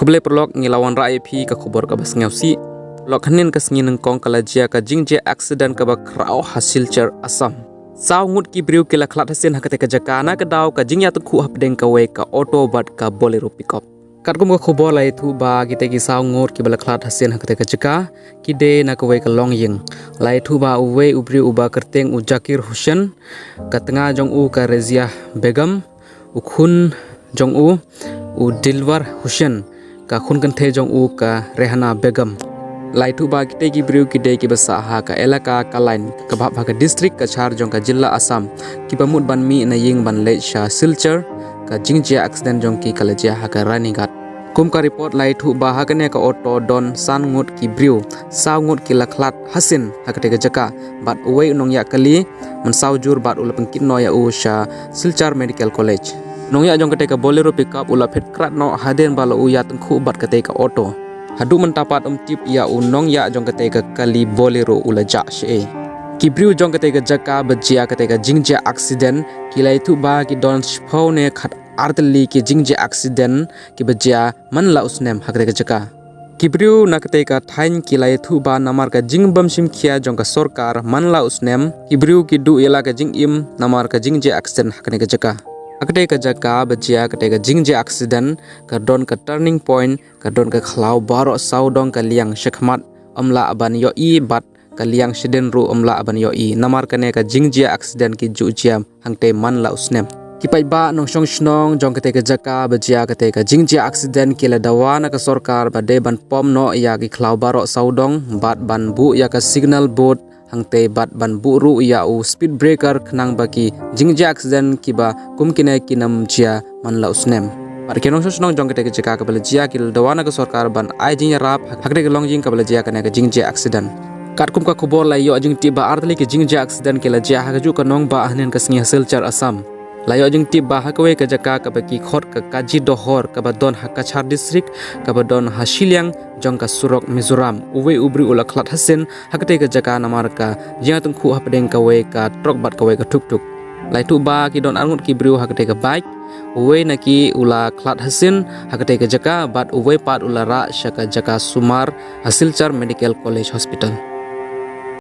Kuble perlok ngilawan rakyat pi ka kubor ka bas ngausi. Lok hanin ka singin kong kalajia ka jingje accident ka ba krau hasil cer asam. Sao ngut ki briu kila Khlad Hashen hakate ka jakana ka daw ka jing Ïatyngkhuh hapdeng Kawei ka auto bat ka Bolero pickup. Katkum ka kubor lai thu ba kite ki sao ngut ki bala Khlad Hashen hakate ka jaka ki de na Kawei ka Longïing. Lai thu ba uwe ubriu uba kerteng u Zakir Hashen ka tengah jong u ka Rezia Begum u khun jong u Dilwar Hashen ka khun kan the jong u ka Rehana Begum. Lai thu ba kite ki briu ki de ki basa ha ka elaka ka lain ka bha ka district ka char jong ka jilla Assam ki pamut ban mi na ying ban le sha silcher ka jingje accident jong ki kalajia ha ka ranigat. Kum ka report lai thu ba ha ka ne ka auto don san ngut ki briu sao ngut ki la Khlad Hashen ha ka te ka jaka bat uwe nong ya kali man sao jur bat ula pengkit no ya u sha silchar medical college. Nong ya jong ka te ka Bolero pickup ula phet krat no haden bala u Ïatyngkhuh bat ka te ka auto. Hadu mentapat tip ya unong ya jong kate ka kali Bolero ula ja she. Kibriu jong kate ka jaka bajia kate ka jingje accident kilai thu ba ki don shpau ne khat artli ki jingje accident ki bajia man la usnem hakate ka jaka. Kibriu na kate ka thain kilai thu ba namar ka jingbam sim khia jong ka sarkar man la usnem kibriu ki du ela ka jingim namar ka jingje accident hakane ka jaka. Akde ka jaka bajia kate ka jingje accident ka don ka turning point ka don ka khlau baro saudong ka liang shekhmat amla aban yo I bat ka liang shiden ru amla aban yo I namar kane ka jingje accident ki jujiam hangte man la usnem kipai ba nong shong shnong jong kate ka jaka bajia kate ka jingje accident kila dawana ka sarkar ba de ban pom no ya ki khlau baro saudong bat ban bu ya ka signal board hangte bat ban buru ya u speed breaker khnang baki jingje accident kiba kumkine kinam jia man la usnem par kenong sosnong jong kete jaka ka balajia kil dawana ka sarkar ban ai jing rap hakre ka Longïing ka balajia kana ka jingje accident katkum ka khobor lai yo jing ti ba artli ki jingje accident kila jia haju ka nong ba ahnen ka singi hasil char asam layo jing ti ba hakwe ka jaka ka baki khot ka kaji dohor ka ba don hakachar district ka ba don hashiliang jong ka surok Mizoram uwe ubri ula Khlad Hashen hakate ka jaka namar ka Ïatyngkhuh hapdeng Kawei ka trok bat Kawei ka tuk tuk lai tu ba ki don angut ki briu hakate ka bike uwe naki ula Khlad Hashen hakate ka jaka bat uwe pat ula ra shaka jaka sumar hasilchar medical college hospital.